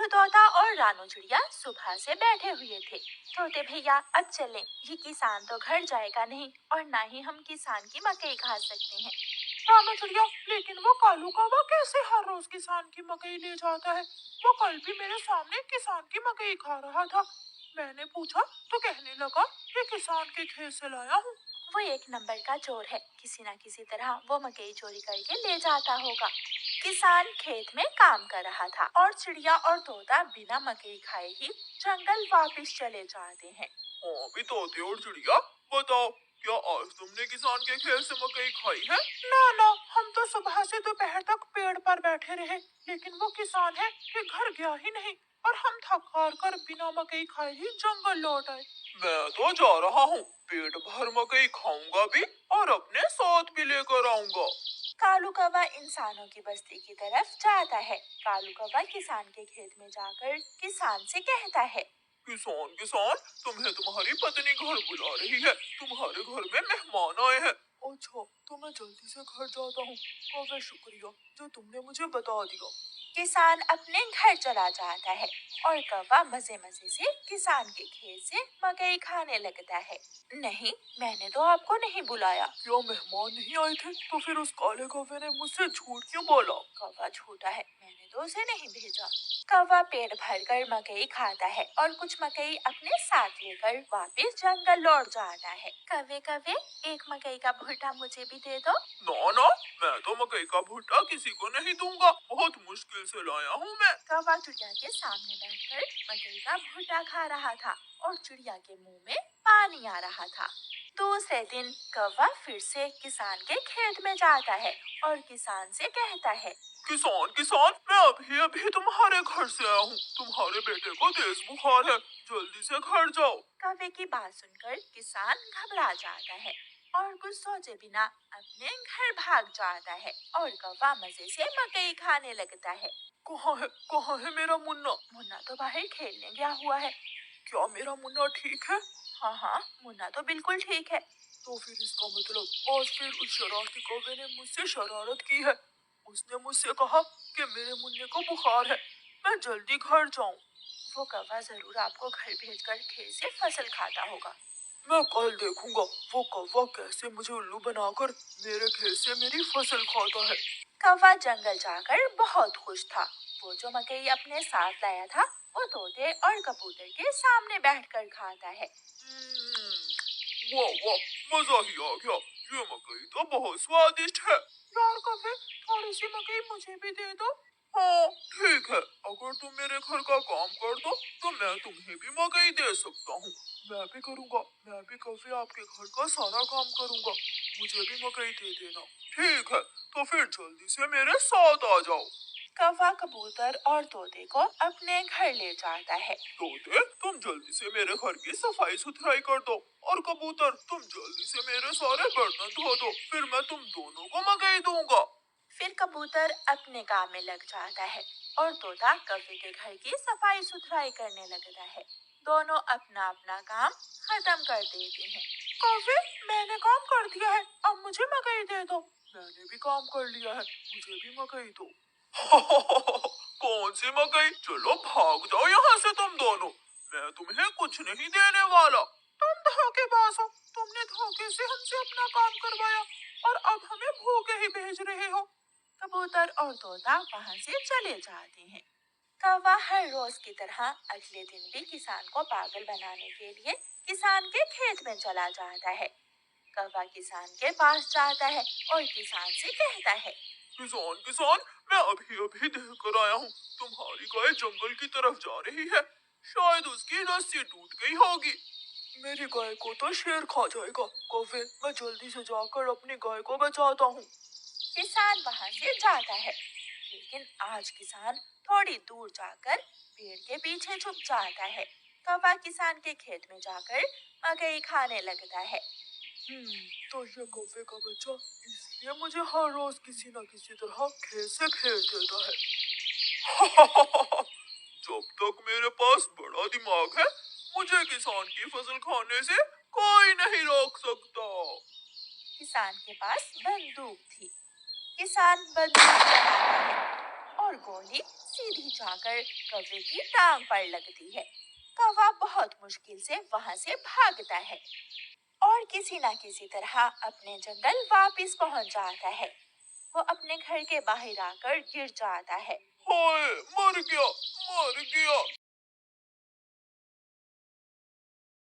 मिट्ठू तोता और रानू चिड़िया सुबह से बैठे हुए थे। तोते भैया अब चलें, ये किसान तो घर जाएगा नहीं और ना ही हम किसान की मकई खा सकते हैं। रानू चिड़िया, लेकिन वो कालू कौवा कैसे हर रोज किसान की मकई ले जाता है? वो कल भी मेरे सामने किसान की मकई खा रहा था। मैंने पूछा तो कहने लगा ये किसान के खेत से लाया हूँ। वो एक नंबर का चोर है, किसी न किसी तरह वो मकई चोरी करके ले जाता होगा। किसान खेत में काम कर रहा था और चिड़िया और तोता बिना मकई खाए ही जंगल वापस चले जाते हैं। हाँ भी तोते और चिड़िया, बताओ क्या आज तुमने किसान के खेत से मकई खाई है? ना, हम तो सुबह से दोपहर तक पेड़ पर बैठे रहे, लेकिन वो किसान है कि घर गया ही नहीं और हम थक हार कर बिना मकई खाए ही जंगल लौट आए। मैं तो जा रहा हूँ, पेट भर मकई खाऊंगा भी और अपने साथ भी लेकर आऊंगा। कालू कौवा इंसानों की बस्ती की तरफ जाता है। कालू कौवा किसान के खेत में जाकर किसान से कहता है, किसान किसान, तुम्हें तुम्हारी पत्नी घर बुला रही है, तुम्हारे घर में मेहमान आए हैं। अच्छा, तो मैं जल्दी से घर जाता हूँ। काफी शुक्रिया जो तुमने मुझे बता दिया। किसान अपने घर चला जाता है और कौवा मजे मजे से किसान के खेत से मकई खाने लगता है। नहीं, मैंने तो आपको नहीं बुलाया। क्या मेहमान नहीं आए थे? तो फिर उस काले कौवे ने मुझसे झूठ क्यों बोला? कौवा झूठा है, मैंने तो उसे नहीं भेजा। कौवा पेट भरकर मकई खाता है और कुछ मकई अपने साथ लेकर वापस जंगल लौट जाता है। कौवे कौवे, एक मकई का भुट्टा मुझे भी दे दो। ना, मैं तो मकई का भुट्टा किसी को नहीं दूंगा, बहुत मुश्किल से लाया हूँ मैं। कौवा चिड़िया के सामने बैठकर मकई का भुट्टा खा रहा था और चिड़िया के मुंह में पानी आ रहा था। दूसरे दिन कौवा फिर से किसान के खेत में जाता है और किसान से कहता है, किसान किसान, मैं अभी तुम्हारे घर से आया हूँ, तुम्हारे बेटे को तेज बुखार है, जल्दी से घर जाओ। कौवे की बात सुनकर किसान घबरा जाता है और कुछ सोचे बिना अपने घर भाग जाता है और कौवा मजे से मकई खाने लगता है। कहाँ है मेरा मुन्ना? मुन्ना तो बाहर खेलने गया हुआ है। क्या मेरा मुन्ना ठीक है? हाँ, मुन्ना तो बिल्कुल ठीक है। तो फिर इसका मतलब आज फिर उस शरारती कौवे ने मुझसे शरारत की है। उसने मुझसे कहा कि मेरे मुन्ने को बुखार है, मैं जल्दी घर जाऊं। वो कौवा जरूर आपको घर भेजकर खेत से फसल खाता होगा। मैं कल देखूंगा वो कौवा कैसे मुझे उल्लू बनाकर मेरे खेत से मेरी फसल खाता है। कौवा जंगल जाकर बहुत खुश था। वो जो मकई अपने साथ लाया था वो तोते और कबूतर के सामने बैठकर खाता है। वाह, मजा ही आ गया, ये मकई तो बहुत स्वादिष्ट है। यार कौवे, थोड़ी सी मकई मुझे भी दे दो। हाँ ठीक है, अगर तुम मेरे घर का काम कर दो तो मैं तुम्हें भी मकई दे सकता हूँ। मैं भी करूँगा, मैं भी कौवे आपके घर का सारा काम करूँगा, मुझे भी मकई दे देना। ठीक है, तो फिर जल्दी से मेरे साथ आ जाओ। कौवा कबूतर और तोते को अपने घर ले जाता है। तोते, तुम जल्दी से मेरे घर की सफाई सुथराई कर दो और कबूतर तुम जल्दी से मेरे सारे बर्तन धो दो, फिर मैं तुम दोनों को मकई दूंगा। फिर कबूतर अपने काम में लग जाता है और तोता कौवे के घर की सफाई सुथराई करने लगता है। दोनों अपना अपना काम खत्म कर देते हैं। कौवे, मैंने काम कर दिया है, अब मुझे मकई दे दो। मैंने भी काम कर लिया है, मुझे भी मकई दो। कौन सी मकई? चलो भाग जाओ यहाँ से तुम दोनों, मैं तुम्हें कुछ नहीं देने वाला। तुम धोखेबाज हो, तुमने धोखे से हमसे अपना काम करवाया और अब हमें भूखे ही भेज रहे हो। कबूतर और तोता वहाँ से चले जाते हैं। कौवा हर रोज की तरह अगले दिन भी किसान को पागल बनाने के लिए किसान के खेत में चला जाता है। कौवा किसान के पास जाता है और किसान से कहता है, किसान किसान, मैं अभी देख कर आया हूँ, तुम्हारी गाय जंगल की तरफ जा रही है, शायद उसकी रस्सी टूट गई होगी। मेरी गाय को तो शेर खा जाएगा। कौवे, मैं जल्दी से जाकर अपनी गाय को बचाता हूँ। किसान वहाँ से जाता है, लेकिन आज किसान थोड़ी दूर जाकर पेड़ के पीछे छुप जाता है। कौवा किसान के खेत में जाकर मकई खाने लगता है। तो ये कौवे का बच्चा इसलिए मुझे हर रोज किसी न किसी तरह खेत से भेज देता है। जब तक मेरे पास बड़ा दिमाग है, मुझे किसान की फसल खाने से कोई नहीं रोक सकता। किसान के पास बंदूक थी। किसान बंदूक चलाता है और गोली सीधी जाकर कौवे की टांग पर लगती है। कौवा बहुत मुश्किल से वहां से भागता है और किसी न किसी तरह अपने जंगल वापस पहुंच जाता है। वो अपने घर के बाहर आकर गिर जाता है। हाय,